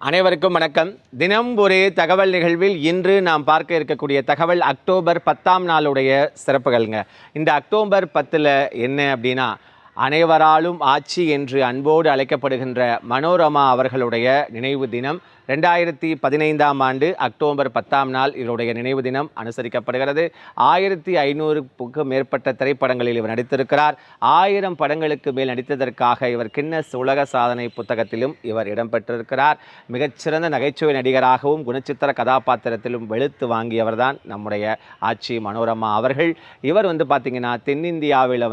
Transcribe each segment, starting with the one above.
அனைவருக்கும் வணக்கம். தினம் ஒரு தகவல் நிகழ்வில் இன்று நாம் பார்க்க இருக்கக்கூடிய தகவல் அக்டோபர் 10ஆம் நாளுடைய சிறப்புகள்ங்க. இந்த அக்டோபர் 10ல் என்ன அப்படின்னா, அனைவராலும் ஆட்சி என்று அன்போடு அழைக்கப்படுகின்ற மனோரமா அவர்களுடைய நினைவு தினம். 2015ஆம் ஆண்டு அக்டோபர் 10ஆம் நாள் இவருடைய நினைவு தினம் அனுசரிக்கப்படுகிறது. 1500க்கும் மேற்பட்ட திரைப்படங்களில் இவர் நடித்திருக்கிறார். 1000 படங்களுக்கு மேல் நடித்ததற்காக இவர் கின்னஸ் உலக சாதனை புத்தகத்திலும் இவர் இடம்பெற்றிருக்கிறார். மிகச்சிறந்த நகைச்சுவை நடிகராகவும் குணச்சித்திர கதாபாத்திரத்திலும் வெளுத்து வாங்கியவர் தான் நம்முடைய ஆட்சி மனோரமா அவர்கள். இவர் பார்த்திங்கன்னா தென்னிந்தியாவில்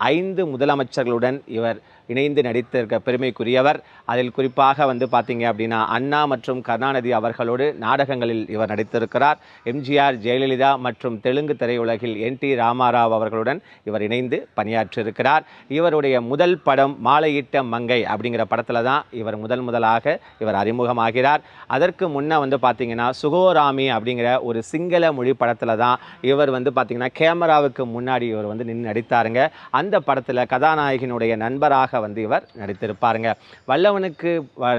5 முதலமைச்சர்களுடன் இவர் இணைந்து நடித்திருக்க பெருமைக்குரியவர். அதில் குறிப்பாக பார்த்தீங்க அப்படின்னா அண்ணா மற்றும் கருணாநிதி அவர்களோடு நாடகங்களில் இவர் நடித்திருக்கிறார். எம்ஜிஆர், ஜெயலலிதா மற்றும் தெலுங்கு திரையுலகில் என்.டி. ராமாராவ் அவர்களுடன் இவர் இணைந்து பணியாற்றியிருக்கிறார். இவருடைய முதல் படம் மாலையிட்ட மங்கை அப்படிங்கிற படத்தில் தான் இவர் முதலாக இவர் அறிமுகமாகிறார். அதற்கு முன்னே பார்த்தீங்கன்னா சுகோராமி அப்படிங்கிற ஒரு சிங்கள மொழி படத்தில் தான் இவர் பார்த்தீங்கன்னா கேமராவுக்கு முன்னாடி இவர் நின்று நடித்தாருங்க. அந்த படத்தில் கதாநாயகனுடைய நண்பராக இவர் நடித்திருப்பாருங்க.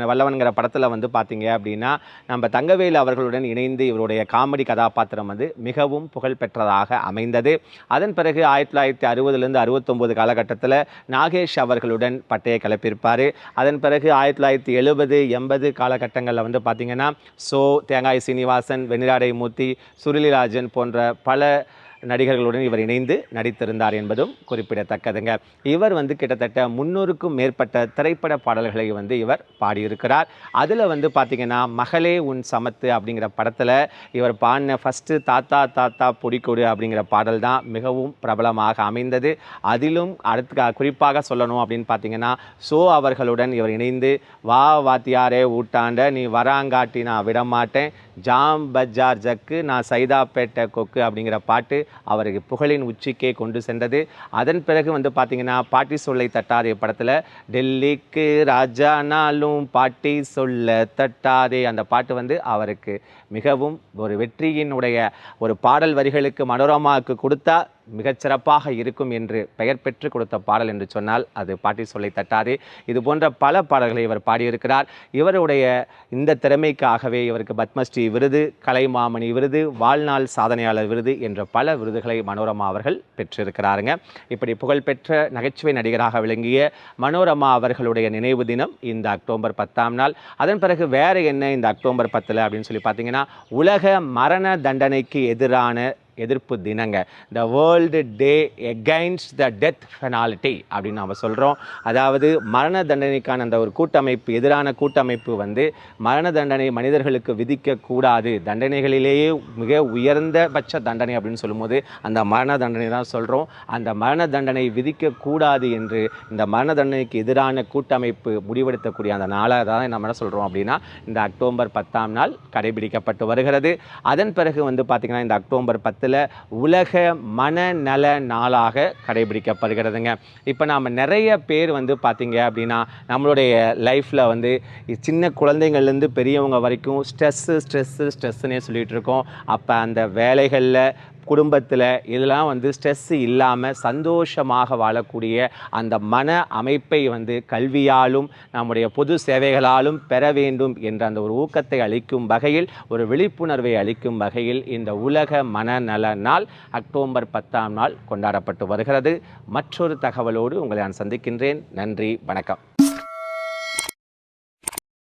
வல்லவன்கிற படத்தில் பார்த்தீங்க அப்படின்னா நம்ம தங்கவேலு அவர்களுடன் இணைந்து இவருடைய காமெடி கதாபாத்திரம் மிகவும் புகழ் பெற்றதாக அமைந்தது. அதன் பிறகு 1960லேருந்து 69 காலகட்டத்தில் நாகேஷ் அவர்களுடன் பட்டையை கிளப்பியிருப்பார். அதன் பிறகு 1970, 80 காலகட்டங்களில் பார்த்தீங்கன்னா தேங்காய் சீனிவாசன், வெண்ணிராடை மூர்த்தி, சுருளிராஜன் போன்ற பல நடிகர்களுடன் இவர் இணைந்து நடித்திருந்தார் என்பதும் குறிப்பிடத்தக்கதுங்க. இவர் கிட்டத்தட்ட 300க்கும் மேற்பட்ட திரைப்பட பாடல்களை இவர் பாடியிருக்கிறார். அதில் பார்த்தீங்கன்னா மகளே உன் சமத்து அப்படிங்கிற படத்தில் இவர் பாடின ஃபஸ்ட்டு தாத்தா தாத்தா பொடிக்கொடு அப்படிங்கிற பாடல் தான் மிகவும் பிரபலமாக அமைந்தது. அதிலும் குறிப்பாக சொல்லணும் அப்படின்னு பார்த்தீங்கன்னா அவர்களுடன் இவர் இணைந்து வா வாத்தியாரே ஊட்டாண்ட நீ வராங்காட்டி நான் விடமாட்டேன், ஜாம் பஜார் ஜக்கு நான் சைதாப்பேட்டை கொக்கு அப்படிங்கிற பாட்டு அவருக்கு புகழின் உச்சிக்கே கொண்டு சென்றது. அதன் பிறகு பார்த்தீங்கன்னா பாட்டி சொல்லை தட்டாதே படத்தில் டெல்லிக்கு ராஜானாலும் பாட்டி சொல்ல தட்டாதே அந்த பாட்டு அவருக்கு மிகவும் ஒரு வெற்றியினுடைய ஒரு பாடல் வரிகளுக்கு மனோரமாவுக்கு கொடுத்தா மிகச்சிறப்பாக இருக்கும் என்று பெயர் பெற்று கொடுத்த பாடல் என்று சொன்னால் அது பாட்டி சொல்லை தட்டாதே. இது போன்ற பல பாடல்களை இவர் பாடியிருக்கிறார். இவருடைய இந்த திறமைக்காகவே இவருக்கு பத்மஸ்ரீ விருது, கலைமாமணி விருது, வாழ்நாள் சாதனையாளர் விருது என்ற பல விருதுகளை மனோரமா அவர்கள் பெற்றிருக்கிறாருங்க. இப்படி புகழ்பெற்ற நகைச்சுவை நடிகராக விளங்கிய மனோரமா அவர்களுடைய நினைவு தினம் இந்த அக்டோபர் 10ஆம் நாள். அதன் பிறகு வேற என்ன இந்த அக்டோபர் 10 அப்படின்னு சொல்லி பார்த்தீங்கன்னா உலக மரண தண்டனைக்கு எதிரான எதிர்ப்பு தினங்க. The world day against the death penalty அப்படின்னு நம்ம சொல்கிறோம். அதாவது மரண தண்டனைக்கான அந்த ஒரு கூட்டமைப்பு, எதிரான கூட்டமைப்பு மரண தண்டனை மனிதர்களுக்கு விதிக்கக்கூடாது, தண்டனைகளிலேயே மிக உயர்ந்தபட்ச தண்டனை அப்படின்னு சொல்லும்போது அந்த மரண தண்டனை தான் சொல்கிறோம். அந்த மரண தண்டனை விதிக்கக்கூடாது என்று இந்த மரண தண்டனைக்கு எதிரான கூட்டமைப்பு முடிவெடுக்கக்கூடிய அந்த நாளாக தான் நம்ம என்ன சொல்கிறோம் அப்படின்னா இந்த அக்டோபர் 10ஆம் நாள் கடைபிடிக்கப்பட்டு வருகிறது. அதன் பிறகு பார்த்திங்கன்னா இந்த அக்டோபர் 10 உலக மனநல நாளாக கடைபிடிக்கப்படுகிறதுங்க. இப்போ நாம் நிறைய பேர் பார்த்தீங்க அப்படின்னா நம்மளுடைய லைஃப்பில் சின்ன குழந்தைங்கள்லேருந்து பெரியவங்க வரைக்கும் ஸ்ட்ரெஸ்ஸுன்னே சொல்லிகிட்டு இருக்கோம். அப்போ அந்த வேலைகளில், குடும்பத்தில் இதெல்லாம் ஸ்ட்ரெஸ் இல்லாமல் சந்தோஷமாக வாழக்கூடிய அந்த மன அமைப்பை கல்வியாலும் நம்முடைய பொது சேவைகளாலும் பெற வேண்டும் என்ற அந்த ஒரு ஊக்கத்தை அளிக்கும் வகையில், ஒரு விழிப்புணர்வை அளிக்கும் வகையில் இந்த உலக மனநல நாள் அக்டோபர் 10ஆம் நாள் கொண்டாடப்பட்டு வருகிறது. மற்றொரு தகவலோடு உங்களை நான் சந்திக்கின்றேன். நன்றி, வணக்கம்.